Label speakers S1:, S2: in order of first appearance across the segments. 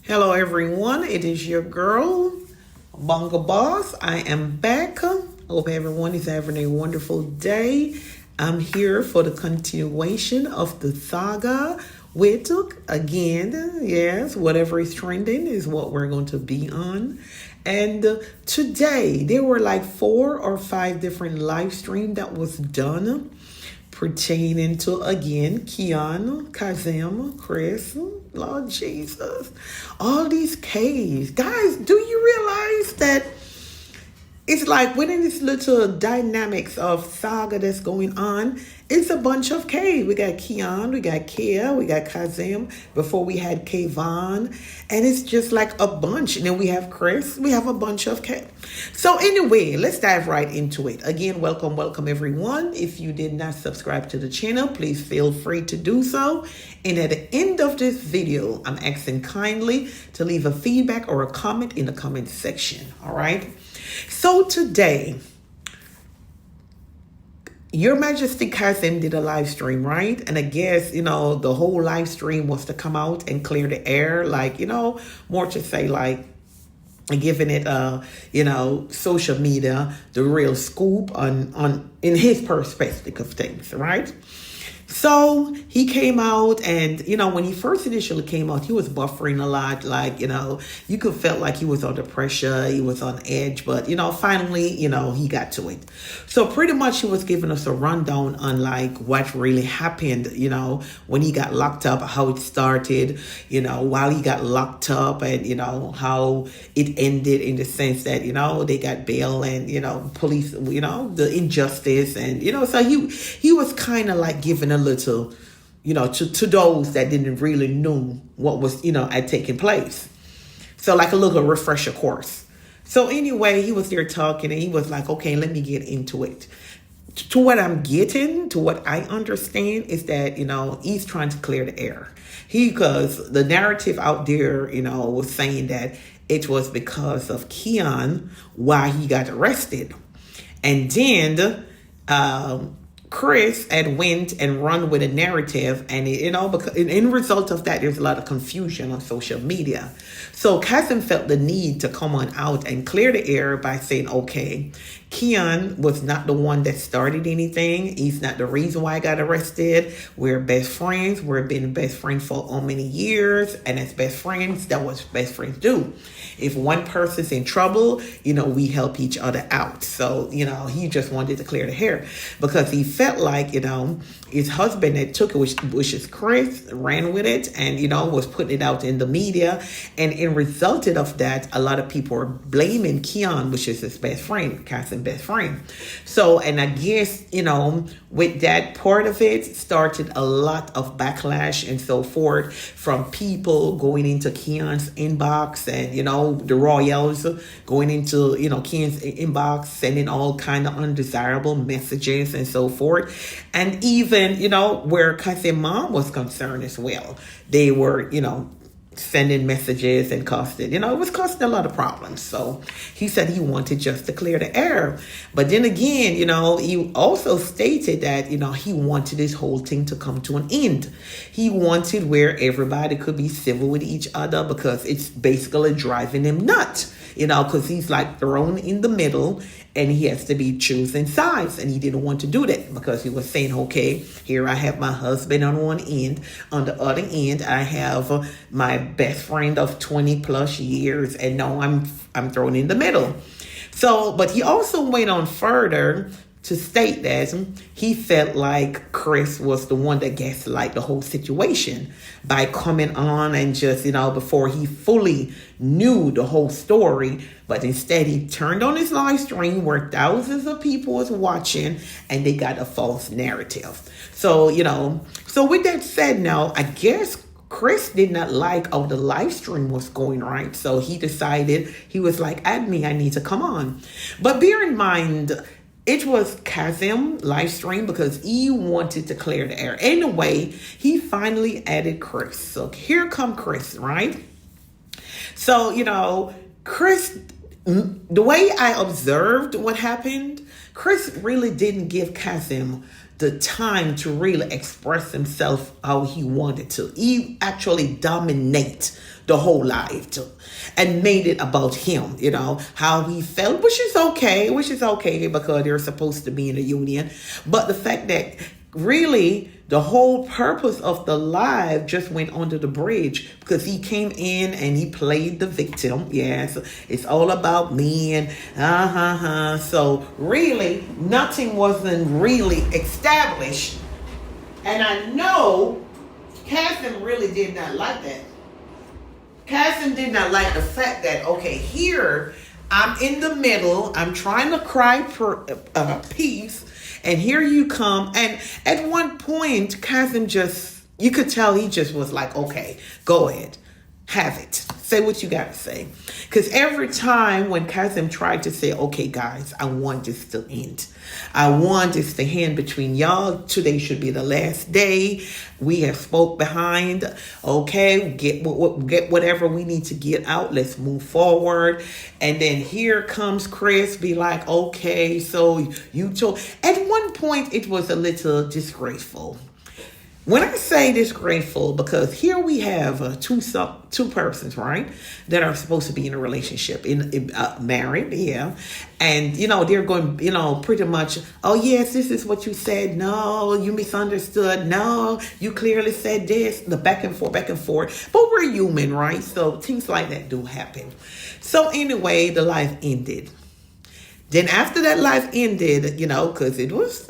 S1: Hello, everyone. It is your girl, Bunga Boss. I am back. Hope everyone is having a wonderful day. I'm here for the continuation of the saga with, again, yes, whatever is trending is what we're going to be on. And today, there were like 4 or 5 different live streams that was done pertaining to, again, Keon, Kazim, Kris, Lord Jesus, all these caves. Guys, do you realize that it's like within this little dynamics of saga that's going on, it's a bunch of K. We got Keon, we got Keon, we got Kazim. Before we had Kevon. And it's just like a bunch. And then we have Kris. We have a bunch of K. So anyway, let's dive right into it. Again, welcome everyone. If you did not subscribe to the channel, please feel free to do so. And at the end of this video, I'm asking kindly to leave a feedback or a comment in the comment section. All right. So today, Your Majesty Kazim did a live stream, right? And I guess, the whole live stream was to come out and clear the air, like, more to say, like, giving it, social media, the real scoop on in his perspective of things, right? So he came out and, when he first initially came out, he was buffering a lot. Like, you could felt like he was under pressure. He was on edge. But, finally, he got to it. So pretty much he was giving us a rundown on like what really happened, when he got locked up, how it started, while he got locked up and, how it ended in the sense that, they got bail and, police, the injustice and, so he was kind of like giving a little, to those that didn't really know what was, had taken place. So like a little refresher course. So anyway, he was there talking and he was like, okay, let me get into it. To what I'm getting, to what I understand is that, he's trying to clear the air. Because the narrative out there, was saying that it was because of Keon why he got arrested. And then, Kris had went and run with a narrative and, because in result of that, there's a lot of confusion on social media. So Kazim felt the need to come on out and clear the air by saying, okay, Keon was not the one that started anything. He's not the reason why I got arrested. We're best friends. We've been best friends for how many years. And as best friends, that's what best friends do. If one person's in trouble, we help each other out. So, he just wanted to clear the air because he felt like, his husband that took it, which is Kris, ran with it and, was putting it out in the media. And in resulted of that, a lot of people are blaming Keon, which is his best friend, Kazim's best friend. So, and I guess, with that part of it, started a lot of backlash and so forth from people going into Keon's inbox and, the royals going into, Keon's inbox, sending all kind of undesirable messages and so forth. And even, where Kazim's mom was concerned as well, they were, sending messages and costed, it was costing a lot of problems. So he said he wanted just to clear the air. But then again, he also stated that, he wanted this whole thing to come to an end. He wanted where everybody could be civil with each other because it's basically driving him nuts, because he's like thrown in the middle and he has to be choosing sides. And he didn't want to do that because he was saying, okay, here I have my husband on one end. On the other end, I have my best friend of 20 plus years. And now I'm thrown in the middle. So, but he also went on further to state that he felt like Kris was the one that gaslight the whole situation by coming on and just, before he fully knew the whole story. But instead, he turned on his live stream where thousands of people was watching and they got a false narrative. So, so with that said now, I guess Kris did not like how the live stream was going, right? So he decided, he was like, add me, I need to come on. But bear in mind, it was Kazim live stream because he wanted to clear the air. Anyway, he finally added Kris. So here come Kris, right? So, Kris, the way I observed what happened, Kris really didn't give Kazim the time to really express himself how he wanted to. He actually dominate the whole life too, and made it about him, how he felt, which is okay because they're supposed to be in a union. But the fact that really the whole purpose of the live just went under the bridge because he came in and he played the victim. Yes, it's all about me and so really nothing wasn't really established. And I know Kazim really did not like that. Kazim did not like the fact that, okay, here I'm in the middle, I'm trying to cry for peace, and here you come. And at one point, Kazim you could tell he just was like, okay, go ahead, have it. Say what you got to say. Because every time when Kazim tried to say, okay, guys, I want this to end. I want this to end between y'all. Today should be the last day. We have spoke behind. Okay, get whatever we need to get out. Let's move forward. And then here comes Kris, be like, okay, so you told. At one point, it was a little disgraceful. When I say disgraceful, because here we have two persons, right, that are supposed to be in a relationship, married, yeah, and they're going, pretty much, oh yes, this is what you said. No, you misunderstood. No, you clearly said this. The back and forth. But we're human, right? So things like that do happen. So anyway, the life ended. Then after that life ended, because it was.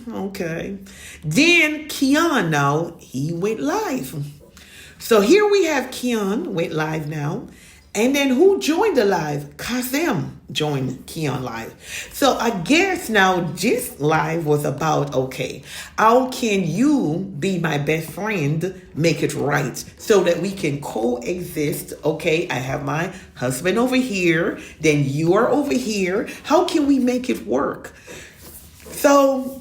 S1: Okay. Then Keon, now, he went live. So here we have Keon went live now. And then who joined the live? Kazim joined Keon live. So I guess now this live was about, okay, how can you be my best friend, make it right so that we can coexist? Okay, I have my husband over here, then you are over here. How can we make it work? So,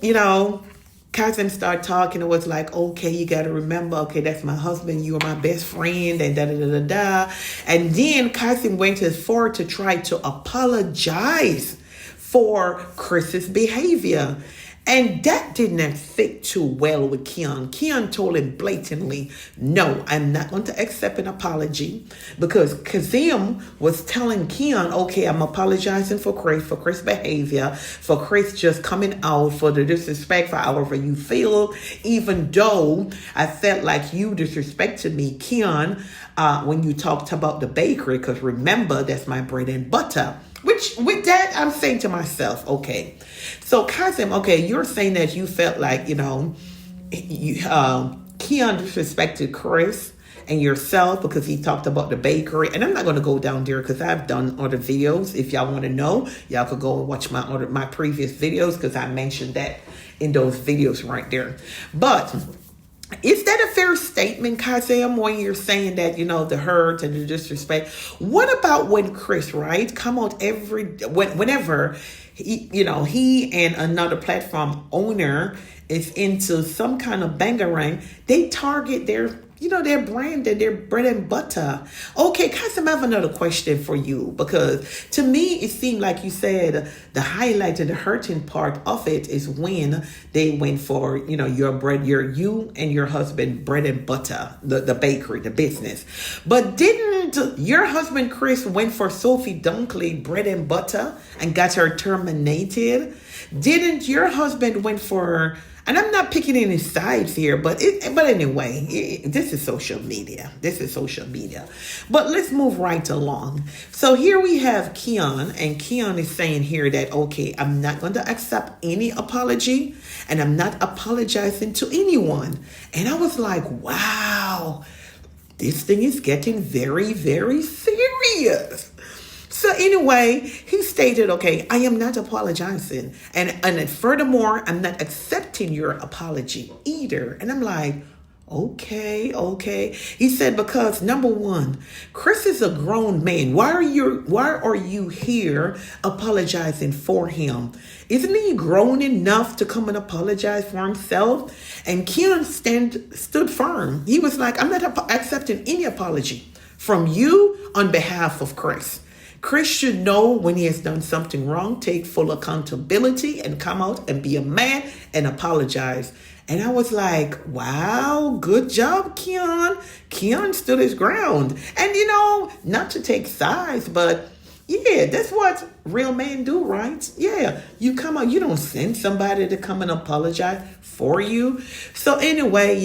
S1: Kazim started talking and was like, okay, you got to remember, okay, that's my husband, you are my best friend, and da-da-da-da-da. And then Kazim went as far to try to apologize for Kris's behavior. And that did not fit too well with Keon. Keon told him blatantly, no, I'm not going to accept an apology, because Kazim was telling Keon, okay, I'm apologizing for Kris behavior, for Kris just coming out, for the disrespect, for however you feel, even though I felt like you disrespected me, Keon, when you talked about the bakery, because remember, that's my bread and butter. Which, with that, I'm saying to myself, okay, so Kazim, okay, you're saying that you felt like, Keon disrespected Kris and yourself because he talked about the bakery. And I'm not going to go down there because I've done other videos. If y'all want to know, y'all could go and watch my previous videos because I mentioned that in those videos right there. But is that a fair statement, Kazim, when you're saying that, the hurt and the disrespect? What about when Kris, right, come out whenever he and another platform owner is into some kind of bangarang, they target their brand and their bread and butter. Okay, Kazim, I have another question for you, because to me, it seemed like you said the highlight and the hurting part of it is when they went for, your bread, you and your husband bread and butter, the bakery, the business. But didn't your husband, Kris, went for Sophie Dunkley bread and butter and got her terminated? Didn't your husband went for... And I'm not picking any sides here, but anyway, this is social media. But let's move right along. So here we have Keon, and Keon is saying here that, okay, I'm not going to accept any apology, and I'm not apologizing to anyone. And I was like, wow, this thing is getting very, very serious. So anyway, he stated, okay, I am not apologizing. And furthermore, I'm not accepting your apology either. And I'm like, okay. He said, because number one, Kris is a grown man. Why are you here apologizing for him? Isn't he grown enough to come and apologize for himself? And Keon stood firm. He was like, I'm not accepting any apology from you on behalf of Kris. Kris should know when he has done something wrong, take full accountability and come out and be a man and apologize. And I was like, wow, good job, Keon. Keon stood his ground. And, not to take sides, but yeah, that's what real men do, right? Yeah, you come out, you don't send somebody to come and apologize for you. So anyway,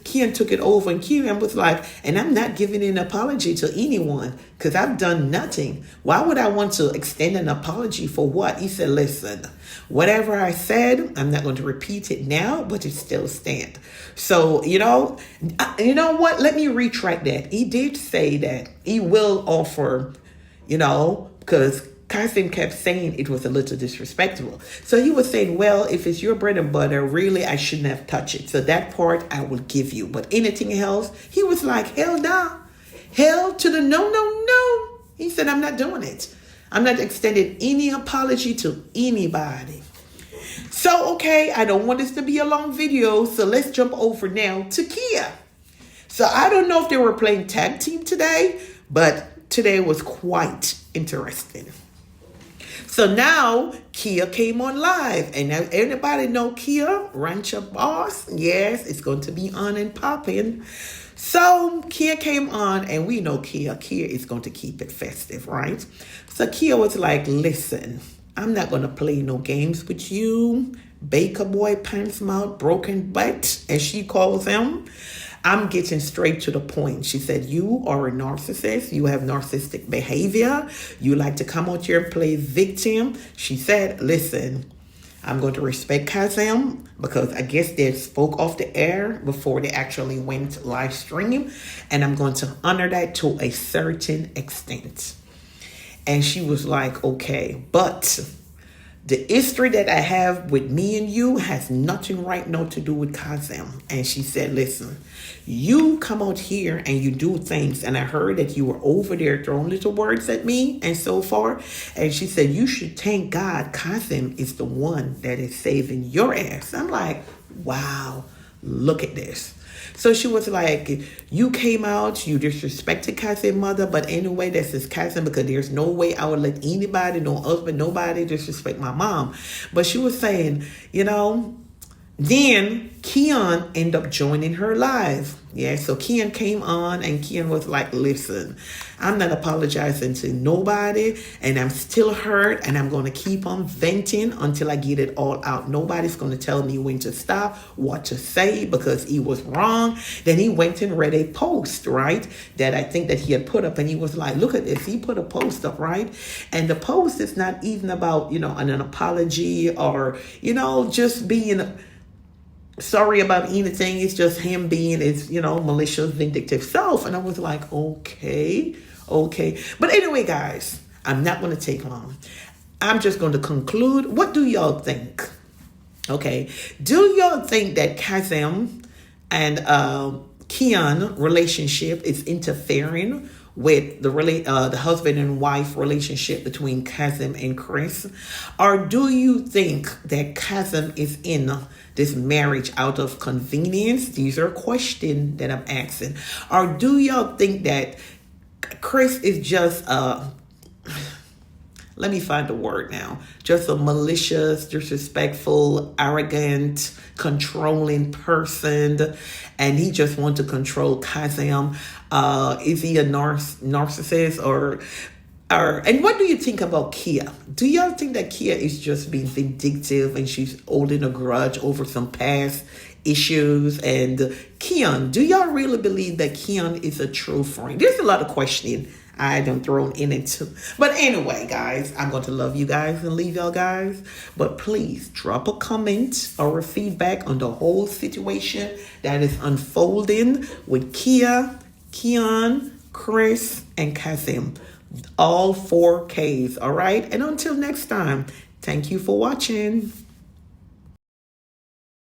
S1: Keon took it over and Keon was like, and I'm not giving an apology to anyone because I've done nothing. Why would I want to extend an apology for what? He said, listen, whatever I said, I'm not going to repeat it now, but it still stands. So, you know what? Let me retract that. He did say that he will offer, because Kazim kept saying it was a little disrespectful. So he was saying, well, if it's your bread and butter, really, I shouldn't have touched it. So that part I will give you. But anything else, he was like, hell no. Hell to the no, no, no. He said, I'm not doing it. I'm not extending any apology to anybody. So, okay, I don't want this to be a long video. So let's jump over now to Kia. So I don't know if they were playing tag team today, but today was quite interesting. So now Kia came on live, and now everybody know Kia, Rancher Boss. Yes, it's going to be on and popping. So Kia came on, and we know Kia is going to keep it festive, right? So Kia was like, listen, I'm not going to play no games with you, baker boy, pants mouth, broken butt, as she calls him. I'm getting straight to the point. She said, you are a narcissist. You have narcissistic behavior. You like to come out here and play victim. She said, listen, I'm going to respect Kazim because I guess they spoke off the air before they actually went live stream. And I'm going to honor that to a certain extent. And she was like, okay, but the history that I have with me and you has nothing right now to do with Kazim. And she said, listen, you come out here and you do things. And I heard that you were over there throwing little words at me and so forth. And she said, you should thank God Kazim is the one that is saving your ass. I'm like, wow, look at this. So she was like, you came out, you disrespected Kazim's mother, but anyway, that's his Kazim because there's no way I would let anybody, no husband, nobody disrespect my mom. But she was saying, then Keon ended up joining her live. Yeah, so Keon came on and Keon was like, listen, I'm not apologizing to nobody and I'm still hurt and I'm going to keep on venting until I get it all out. Nobody's going to tell me when to stop, what to say because he was wrong. Then he went and read a post, right, that I think that he had put up and he was like, look at this. He put a post up, right? And the post is not even about, an apology or, just being sorry about anything. It's just him being his, malicious, vindictive self. And I was like, okay. But anyway, guys, I'm not going to take long. I'm just going to conclude. What do y'all think? Okay. Do y'all think that Kazim and Keon relationship is interfering with the husband and wife relationship between Kazim and Kris? Or do you think that Kazim is in this marriage out of convenience? These are questions that I'm asking. Or do y'all think that Kris is just let me find the word now, just a malicious, disrespectful, arrogant, controlling person, and he just wants to control Kazim? Is he a narcissist or and what do you think about Kia? Do y'all think that Kia is just being vindictive and she's holding a grudge over some past issues? And Keon, do y'all really believe that Keon is a true friend? There's a lot of questioning I done thrown in it too. But anyway, guys, I'm going to love you guys and leave y'all guys. But please drop a comment or a feedback on the whole situation that is unfolding with Kia, Keon, Kris, and Kazim. All 4 Ks, all right? And until next time, thank you for watching.